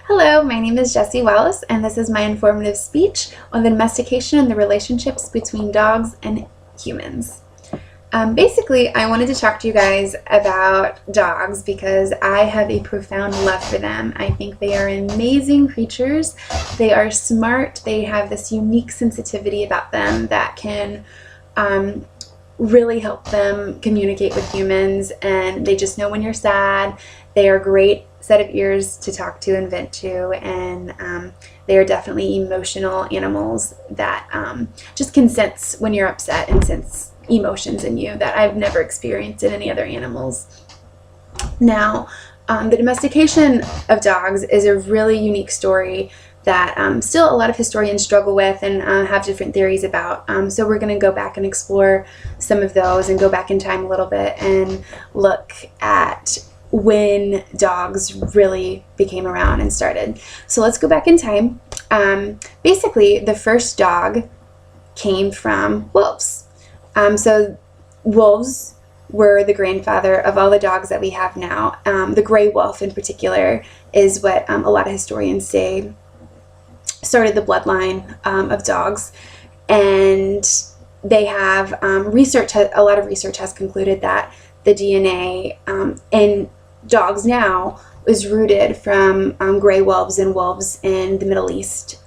Hello, my name is Jessie Wallace, and this is my informative speech on the domestication and the relationships between dogs and humans. Basically, I wanted to talk to you guys about dogs because I have a profound love for them. I think they are amazing creatures. They are smart. They have this unique sensitivity about them that can really help them communicate with humans, and they just know when you're sad. They are a great set of ears to talk to and vent to, and they are definitely emotional animals that just can sense when you're upset and sense emotions in you that I've never experienced in any other animals. Now, the domestication of dogs is a really unique story that still a lot of historians struggle with and have different theories about. So we're going to go back and explore some of those and go back in time a little bit and look at when dogs really became around and started. So let's go back in time. Basically, the first dog came from wolves. So wolves were the grandfather of all the dogs that we have now. The gray wolf in particular is what a lot of historians say started the bloodline of dogs, and they have a lot of research has concluded that the DNA in dogs now is rooted from gray wolves and wolves in the Middle East.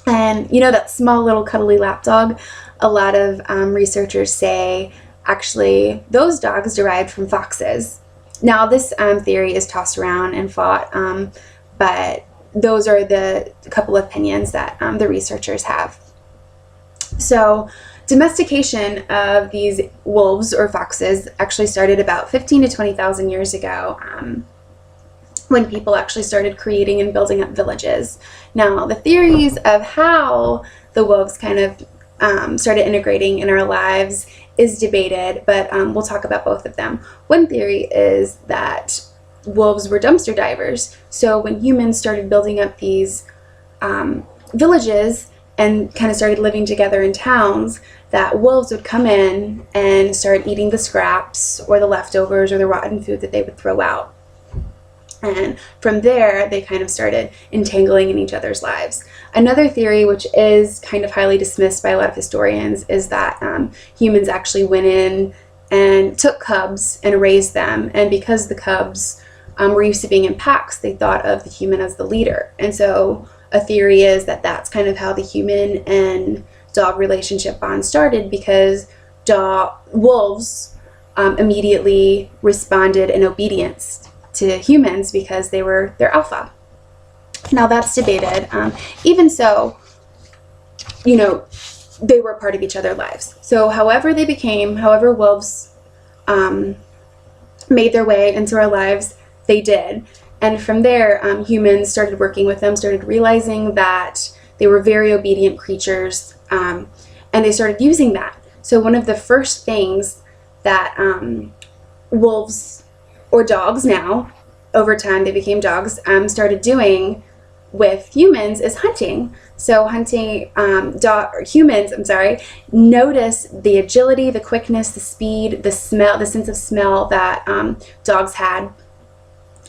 And you know that small little cuddly lapdog, a lot of researchers say actually those dogs derived from foxes. Now this theory is tossed around and fought, but those are the couple of opinions that the researchers have. So domestication of these wolves or foxes actually started about 15 to 20,000 years ago, when people actually started creating and building up villages. Now, the theories of how the wolves kind of started integrating in our lives is debated, but we'll talk about both of them. One theory is that wolves were dumpster divers. So when humans started building up these villages and kind of started living together in towns, that wolves would come in and start eating the scraps or the leftovers or the rotten food that they would throw out. And from there, they kind of started entangling in each other's lives. Another theory, which is kind of highly dismissed by a lot of historians, is that humans actually went in and took cubs and raised them. And because the cubs were used to being in packs, they thought of the human as the leader. And so a theory is that that's kind of how the human and dog relationship bond started, because wolves immediately responded in obedience to humans because they were their alpha. Now that's debated. Even so, you know, they were part of each other's lives. So however wolves made their way into our lives, they did. And from there, humans started working with them, started realizing that they were very obedient creatures, and they started using that. So one of the first things that wolves, or dogs now, over time they became dogs, started doing with humans is hunting. So humans notice the agility, the quickness, the speed, the smell, the sense of smell that dogs had,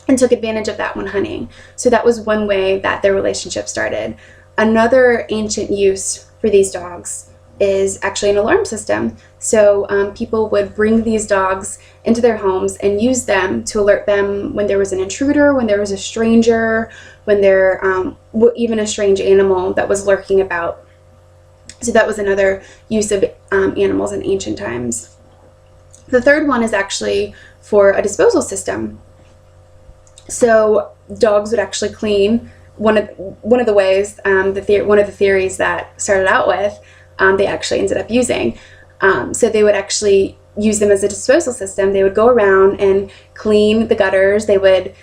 and took advantage of that when hunting. So that was one way that their relationship started. Another ancient use for these dogs is actually an alarm system. So people would bring these dogs into their homes and use them to alert them when there was an intruder, when there was a stranger, when there even a strange animal that was lurking about. So that was another use of animals in ancient times. The third one is actually for a disposal system. So dogs would actually clean. One of the ways, one of the theories that started out with, they actually ended up using. So they would actually use them as a disposal system. They would go around and clean the gutters. They would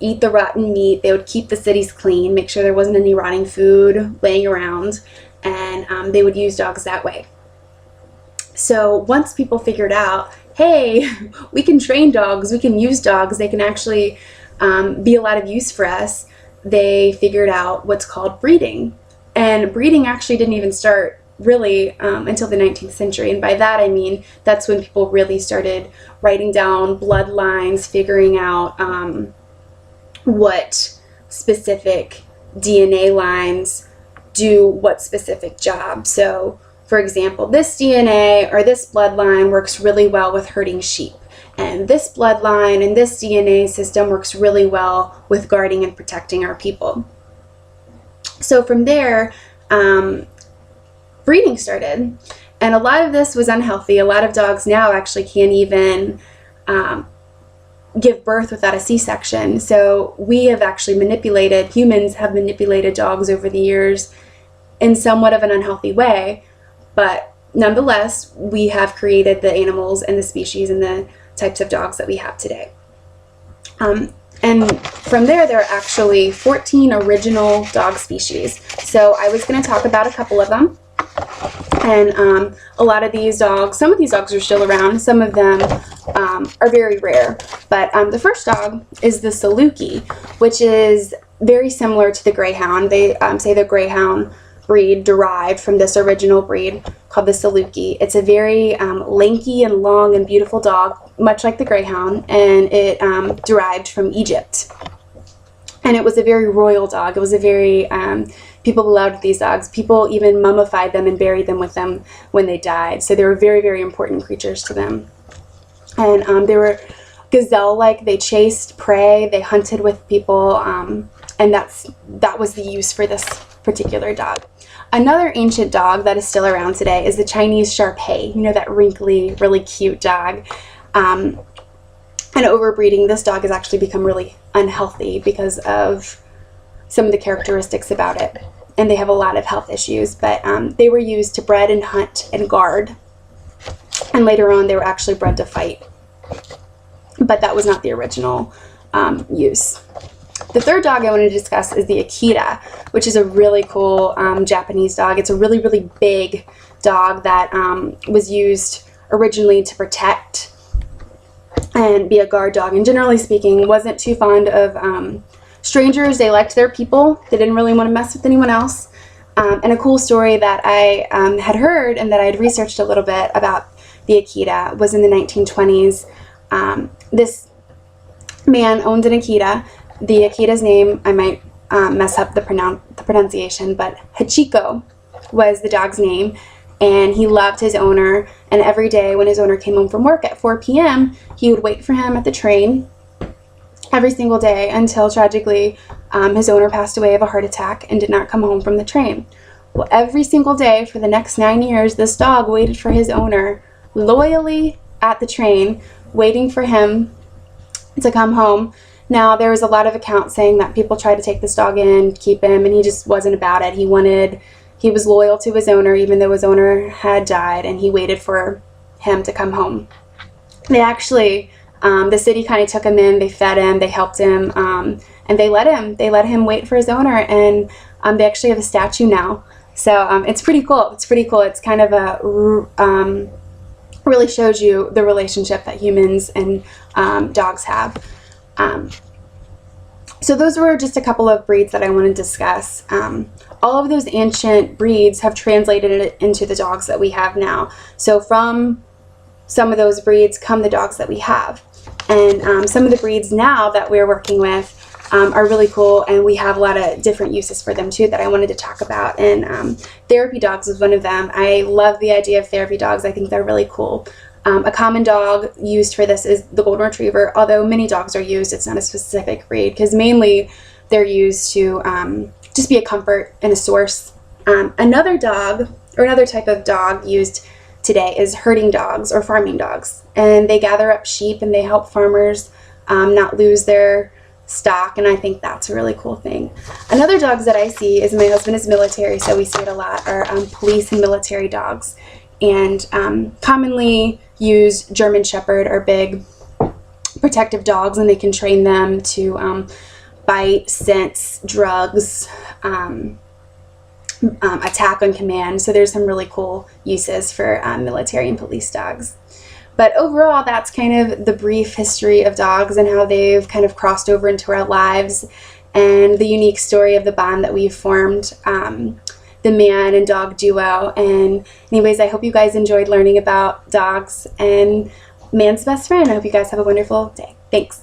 eat the rotten meat. They would keep the cities clean, make sure there wasn't any rotting food laying around, and they would use dogs that way. So once people figured out, hey, we can train dogs, we can use dogs, they can actually be a lot of use for us, they figured out what's called breeding. And breeding actually didn't even start really until the 19th century. And by that I mean that's when people really started writing down bloodlines, figuring out what specific DNA lines do what specific job. So, for example, this DNA or this bloodline works really well with herding sheep, and this bloodline and this DNA system works really well with guarding and protecting our people. So from there, breeding started, and a lot of this was unhealthy. A lot of dogs now actually can't even give birth without a C-section. So we have actually humans have manipulated dogs over the years in somewhat of an unhealthy way, but nonetheless, we have created the animals and the species and the types of dogs that we have today. And from there are actually 14 original dog species. So I was going to talk about a couple of them. And a lot of these dogs, some of these dogs are still around, some of them are very rare. But the first dog is the Saluki, which is very similar to the Greyhound. They say the Greyhound breed derived from this original breed called the Saluki. It's a very lanky and long and beautiful dog, much like the Greyhound, and it derived from Egypt. And it was a very royal dog. It was a very, people loved these dogs. People even mummified them and buried them with them when they died. So they were very, very important creatures to them. And they were gazelle-like. They chased prey. They hunted with people. And that was the use for this particular dog. Another ancient dog that is still around today is the Chinese Shar-Pei. You know, that wrinkly, really cute dog. And overbreeding, this dog has actually become really unhealthy because of some of the characteristics about it. And they have a lot of health issues, but they were used to bred and hunt and guard. And later on, they were actually bred to fight. But that was not the original use. The third dog I want to discuss is the Akita, which is a really cool Japanese dog. It's a really, really big dog that was used originally to protect and be a guard dog. And generally speaking, wasn't too fond of strangers. They liked their people. They didn't really want to mess with anyone else. And a cool story that I had heard and that I had researched a little bit about the Akita was in the 1920s. This man owned an Akita. The Akita's name, I might mess up the pronunciation, but Hachiko was the dog's name, and he loved his owner, and every day when his owner came home from work at 4 p.m., he would wait for him at the train every single day until, tragically, his owner passed away of a heart attack and did not come home from the train. Well, every single day for the next 9 years, this dog waited for his owner loyally at the train, waiting for him to come home. Now, there was a lot of accounts saying that people tried to take this dog in, keep him, and he just wasn't about it. He was loyal to his owner, even though his owner had died, and he waited for him to come home. They actually, the city kind of took him in, they fed him, they helped him, and they let him wait for his owner, and they actually have a statue now. So it's pretty cool. It's pretty cool. It's kind of really shows you the relationship that humans and dogs have. So those were just a couple of breeds that I want to discuss. All of those ancient breeds have translated into the dogs that we have now. So from some of those breeds come the dogs that we have. And some of the breeds now that we're working with are really cool, and we have a lot of different uses for them too that I wanted to talk about. And therapy dogs is one of them. I love the idea of therapy dogs. I think they're really cool. A common dog used for this is the Golden Retriever, although many dogs are used. It's not a specific breed because mainly they're used to just be a comfort and a source. Another dog, or another type of dog used today, is herding dogs or farming dogs. And they gather up sheep and they help farmers not lose their stock, and I think that's a really cool thing. Another dogs that I see is, my husband is military, so we see it a lot, are police and military dogs. And commonly used German Shepherd are big protective dogs, and they can train them to bite, sense, drugs, attack on command. So there's some really cool uses for military and police dogs. But overall, that's kind of the brief history of dogs and how they've kind of crossed over into our lives, and the unique story of the bond that we've formed, the man and dog duo. And anyways, I hope you guys enjoyed learning about dogs and man's best friend. I hope you guys have a wonderful day. Thanks.